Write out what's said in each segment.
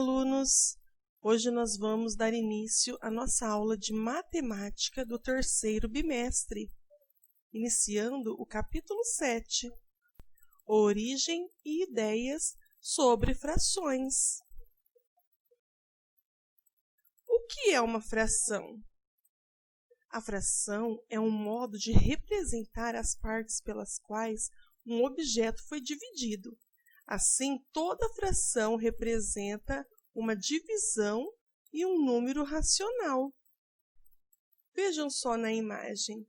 alunos! Hoje nós vamos dar início à nossa aula de matemática do terceiro bimestre, iniciando o capítulo 7, Origem e ideias sobre frações. O que é uma fração? A fração é um modo de representar as partes pelas quais um objeto foi dividido. Assim, toda fração representa uma divisão e um número racional. Vejam só na imagem.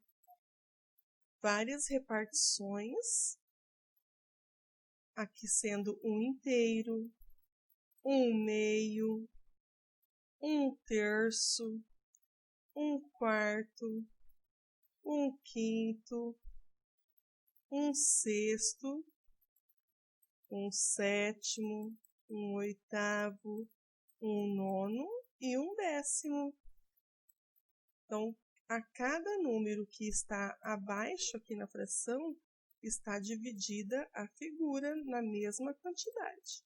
Várias repartições, aqui sendo um inteiro, um meio, um terço, um quarto, um quinto, um sexto, um sétimo, um oitavo, um nono e um décimo. Então, a cada número que está abaixo aqui na fração, está dividida a figura na mesma quantidade.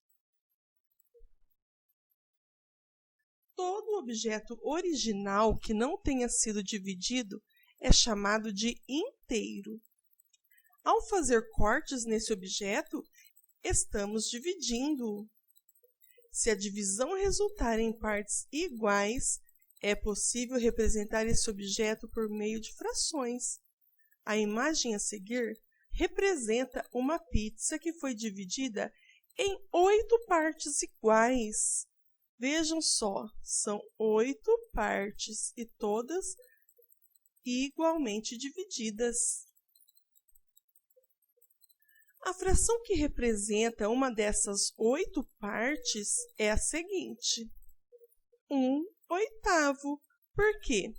Todo objeto original que não tenha sido dividido é chamado de inteiro. Ao fazer cortes nesse objeto, estamos dividindo-o. Se a divisão resultar em partes iguais, é possível representar esse objeto por meio de frações. A imagem a seguir representa uma pizza que foi dividida em 8 partes iguais. Vejam só, são 8 partes e todas igualmente divididas. A fração que representa uma dessas 8 partes é a seguinte: 1/8. Por quê?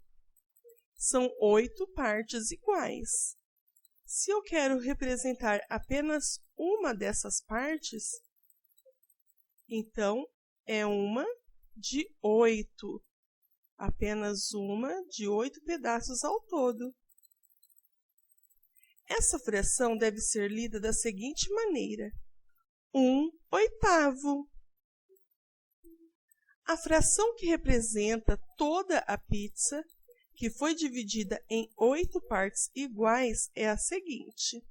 São 8 partes iguais. Se eu quero representar apenas uma dessas partes, então é uma de 8. Apenas uma de 8 pedaços ao todo. Essa fração deve ser lida da seguinte maneira: 1/8. A fração que representa toda a pizza, que foi dividida em 8 partes iguais, é a seguinte.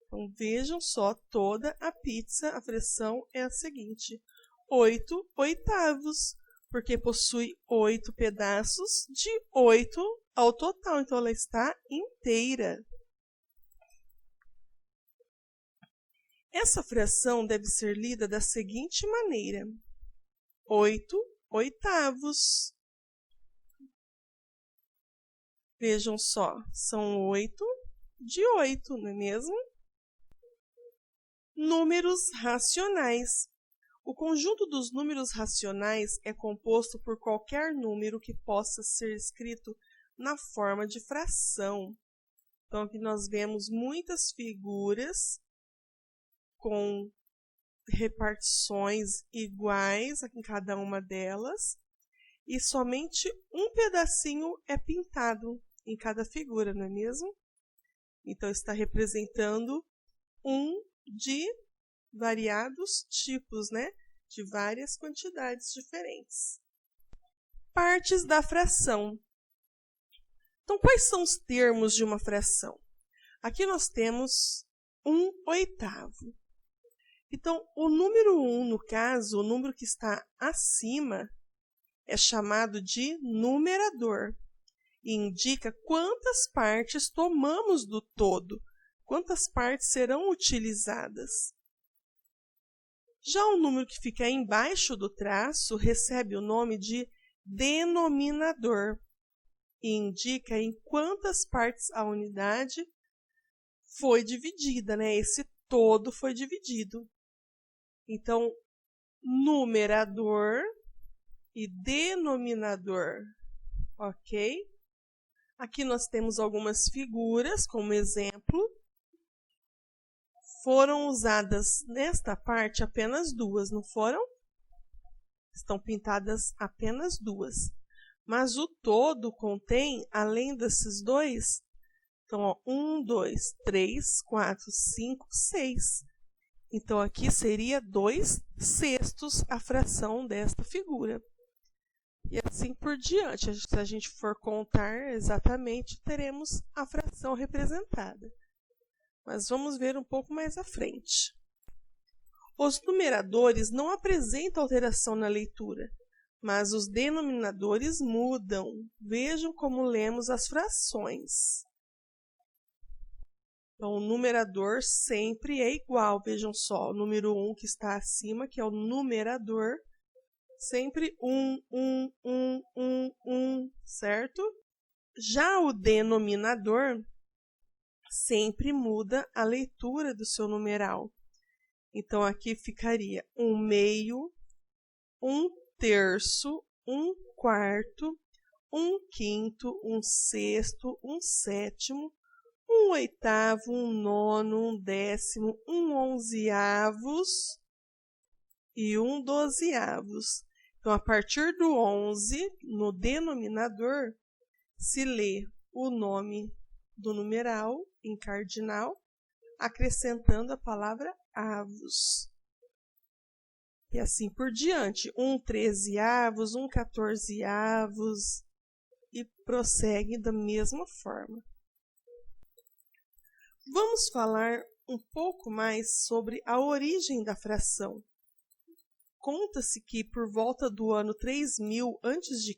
Então, vejam só, toda a pizza, a fração é a seguinte: 8/8, porque possui 8 pedaços de 8 ao total, então ela está inteira. Essa fração deve ser lida da seguinte maneira: 8/8. Vejam só, são 8 de 8, não é mesmo? Números racionais. O conjunto dos números racionais é composto por qualquer número que possa ser escrito na forma de fração. Então, aqui nós vemos muitas figuras com repartições iguais em cada uma delas, e somente um pedacinho é pintado em cada figura, não é mesmo? Então, está representando de variados tipos, né? De várias quantidades diferentes. Partes da fração. Então, quais são os termos de uma fração? Aqui nós temos 1/8. Então, o número 1, no caso, o número que está acima, é chamado de numerador e indica quantas partes tomamos do todo, quantas partes serão utilizadas. Já o número que fica embaixo do traço recebe o nome de denominador e indica em quantas partes a unidade foi dividida, né? Esse todo foi dividido. Então, numerador e denominador, ok? Aqui nós temos algumas figuras como exemplo. Foram usadas nesta parte apenas 2, não foram? Estão pintadas apenas 2. Mas o todo contém, além desses 2, então, 1, 2, 3, 4, 5, 6. Então, aqui seria 2/6 a fração desta figura. E assim por diante. Se a gente for contar exatamente, teremos a fração representada. Mas vamos ver um pouco mais à frente. Os numeradores não apresentam alteração na leitura, mas os denominadores mudam. Vejam como lemos as frações. Então, o numerador sempre é igual. Vejam só, o número 1 que está acima, que é o numerador, sempre 1, 1, certo? Já o denominador sempre muda a leitura do seu numeral. Então, aqui ficaria 1/2, 1/3, 1/4, 1/5, 1/6, 1/7, 1/8, 1/9, 1/10, 1/11 e 1/12. Então, a partir do 11, no denominador, se lê o nome do numeral em cardinal, acrescentando a palavra avos. E assim por diante, 1/13, 1/14, e prossegue da mesma forma. Vamos falar um pouco mais sobre a origem da fração. Conta-se que por volta do ano 3000 a.C.,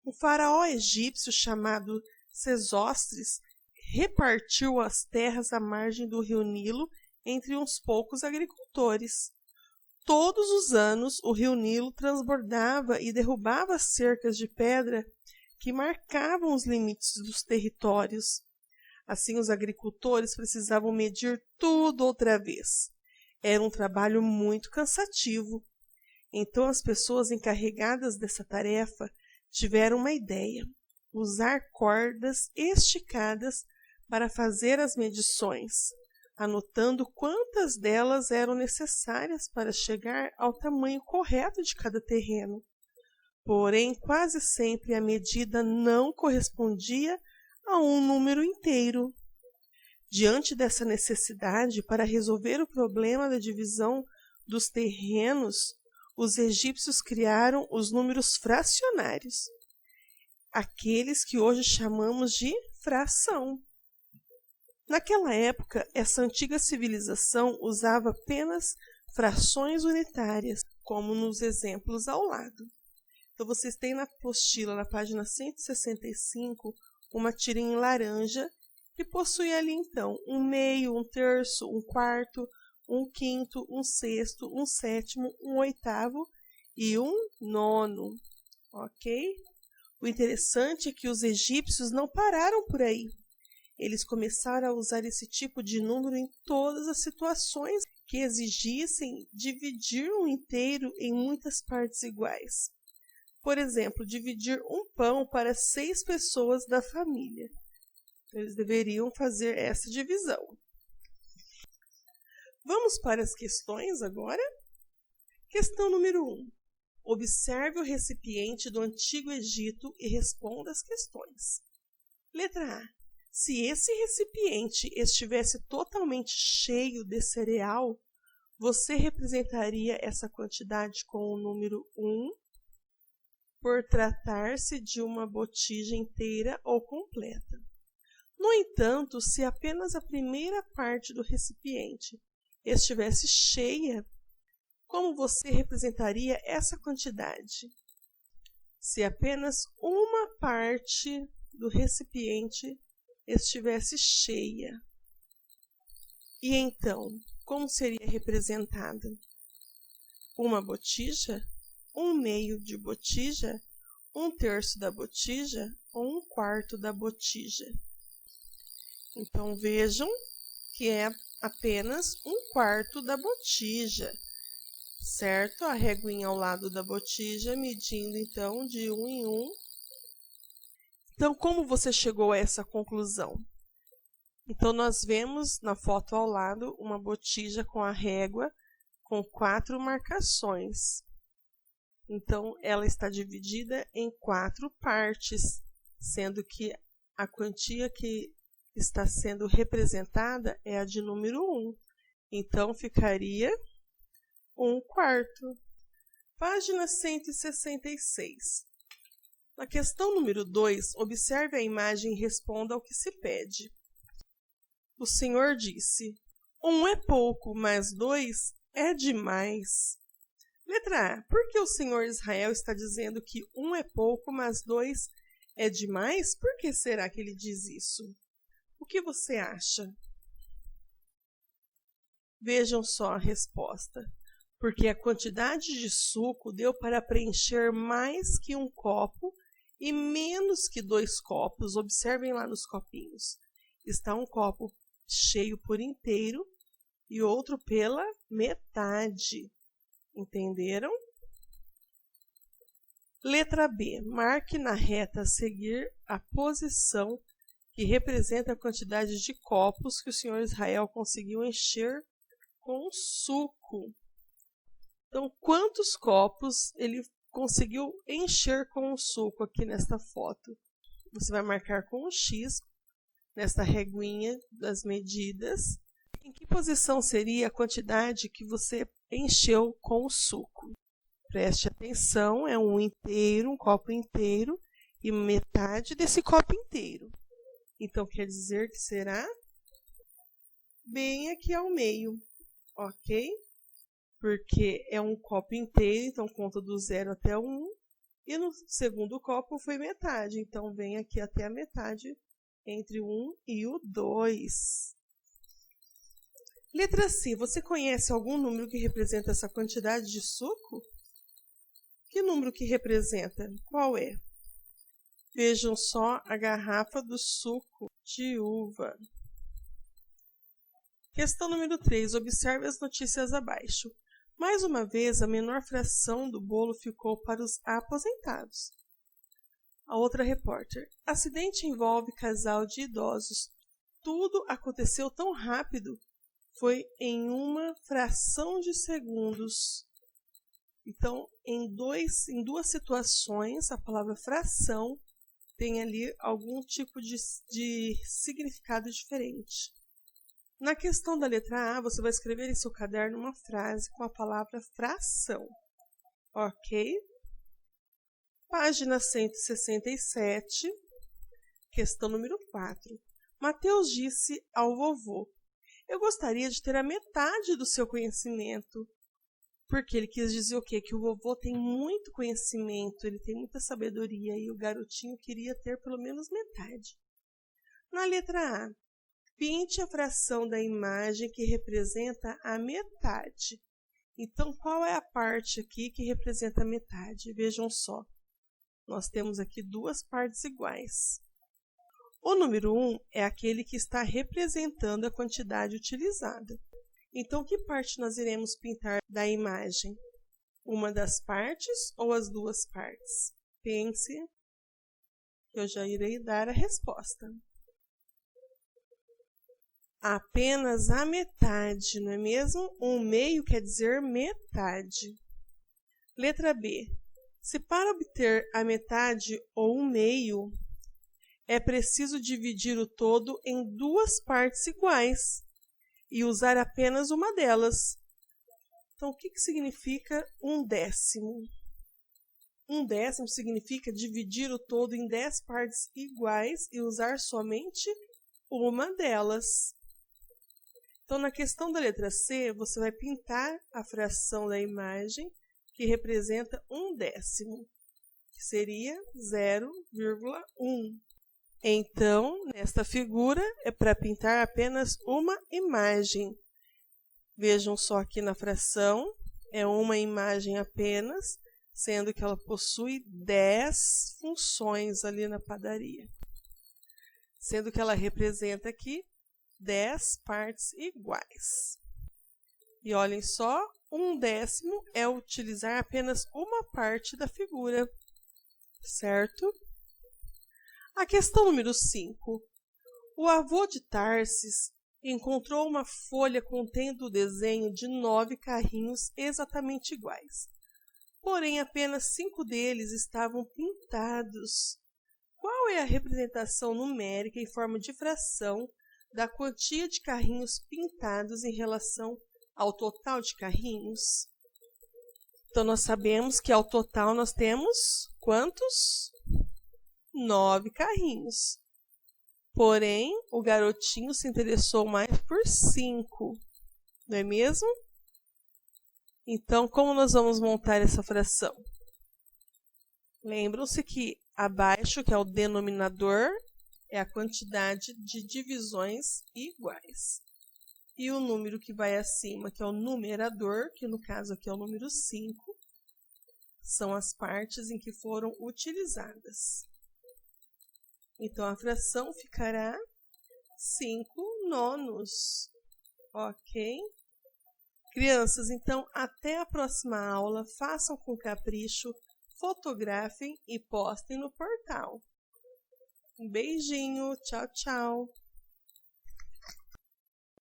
um faraó egípcio chamado Sesostris repartiu as terras à margem do rio Nilo entre uns poucos agricultores. Todos os anos, o rio Nilo transbordava e derrubava as cercas de pedra que marcavam os limites dos territórios. Assim, os agricultores precisavam medir tudo outra vez. Era um trabalho muito cansativo. Então, as pessoas encarregadas dessa tarefa tiveram uma ideia: usar cordas esticadas para fazer as medições, anotando quantas delas eram necessárias para chegar ao tamanho correto de cada terreno. Porém, quase sempre a medida não correspondia a um número inteiro. Diante dessa necessidade, para resolver o problema da divisão dos terrenos, os egípcios criaram os números fracionários, aqueles que hoje chamamos de fração. Naquela época, essa antiga civilização usava apenas frações unitárias, como nos exemplos ao lado. Então, vocês têm na apostila, na página 165, uma tirinha em laranja, que possui ali, então, 1/2, 1/3, 1/4, 1/5, 1/6, 1/7, 1/8 e 1/9, ok? O interessante é que os egípcios não pararam por aí. Eles começaram a usar esse tipo de número em todas as situações que exigissem dividir um inteiro em muitas partes iguais. Por exemplo, dividir um pão para 6 pessoas da família. Eles deveriam fazer essa divisão. Vamos para as questões agora? Questão número 1. Observe o recipiente do Antigo Egito e responda as questões. Letra A. Se esse recipiente estivesse totalmente cheio de cereal, você representaria essa quantidade com o número 1, por tratar-se de uma botija inteira ou completa. No entanto, se apenas a primeira parte do recipiente estivesse cheia, como você representaria essa quantidade? Se apenas uma parte do recipiente estivesse cheia. E então, como seria representada? Uma botija? 1/2 de botija? 1/3 da botija? Ou 1/4 da botija? Então, vejam que é apenas 1/4 da botija, certo? A reguinha ao lado da botija, medindo, então, de 1 em 1. Então, como você chegou a essa conclusão? Então, nós vemos na foto ao lado uma botija com a régua com 4 marcações. Então, ela está dividida em 4 partes, sendo que a quantia que está sendo representada é a de número 1. Então, ficaria 1/4. Página 166. Na questão número 2, observe a imagem e responda ao que se pede. O Senhor disse: 1 é pouco, mas 2 é demais. Letra A. Por que o Senhor Israel está dizendo que 1 é pouco, mas 2 é demais? Por que será que ele diz isso? O que você acha? Vejam só a resposta. Porque a quantidade de suco deu para preencher mais que um copo e menos que 2 copos. Observem lá nos copinhos. Está um copo cheio por inteiro e outro pela metade. Entenderam? Letra B. Marque na reta a seguir a posição que representa a quantidade de copos que o Senhor Israel conseguiu encher com suco. Então, quantos copos ele conseguiu encher com o suco aqui nesta foto? Você vai marcar com um X nesta reguinha das medidas. Em que posição seria a quantidade que você encheu com o suco? Preste atenção, é um copo inteiro e metade desse copo inteiro. Então, quer dizer que será bem aqui ao meio, ok? Porque é um copo inteiro, então conta do 0 até o 1. E no segundo copo foi metade, então vem aqui até a metade entre o 1 e o 2. Letra C. Você conhece algum número que representa essa quantidade de suco? Que número que representa? Qual é? Vejam só a garrafa do suco de uva. Questão número 3. Observe as notícias abaixo. Mais uma vez, a menor fração do bolo ficou para os aposentados. A outra repórter. Acidente envolve casal de idosos. Tudo aconteceu tão rápido. Foi em uma fração de segundos. Então, em duas situações, a palavra fração tem ali algum tipo de significado diferente. Na questão da letra A, você vai escrever em seu caderno uma frase com a palavra fração. Ok? Página 167, questão número 4. Mateus disse ao vovô: eu gostaria de ter a metade do seu conhecimento. Porque ele quis dizer o quê? Que o vovô tem muito conhecimento, ele tem muita sabedoria e o garotinho queria ter pelo menos metade. Na letra A, pinte a fração da imagem que representa a metade. Então, qual é a parte aqui que representa a metade? Vejam só. Nós temos aqui duas partes iguais. O número 1 é aquele que está representando a quantidade utilizada. Então, que parte nós iremos pintar da imagem? Uma das partes ou as duas partes? Pense, que eu já irei dar a resposta. Apenas a metade, não é mesmo? 1/2 quer dizer metade. Letra B. Se para obter a metade ou 1/2, é preciso dividir o todo em duas partes iguais e usar apenas uma delas. Então, o que significa 1/10? 1/10 significa dividir o todo em 10 partes iguais e usar somente uma delas. Então, na questão da letra C, você vai pintar a fração da imagem que representa 1/10, que seria 0,1. Então, nesta figura, é para pintar apenas uma imagem. Vejam só aqui na fração, é uma imagem apenas, sendo que ela possui 10 funções ali na padaria. Sendo que ela representa aqui 10 partes iguais. E olhem só, 1/10 é utilizar apenas uma parte da figura, certo? A questão número 5. O avô de Tarsis encontrou uma folha contendo o desenho de 9 carrinhos exatamente iguais. Porém, apenas 5 deles estavam pintados. Qual é a representação numérica em forma de fração da quantia de carrinhos pintados em relação ao total de carrinhos. Então, nós sabemos que ao total nós temos quantos? 9 carrinhos. Porém, o garotinho se interessou mais por 5, não é mesmo? Então, como nós vamos montar essa fração? Lembram-se que abaixo, que é o denominador, é a quantidade de divisões iguais. E o número que vai acima, que é o numerador, que no caso aqui é o número 5, são as partes em que foram utilizadas. Então, a fração ficará 5 nonos. Ok? Crianças, então, até a próxima aula. Façam com capricho, fotografem e postem no portal. Um beijinho. Tchau, tchau.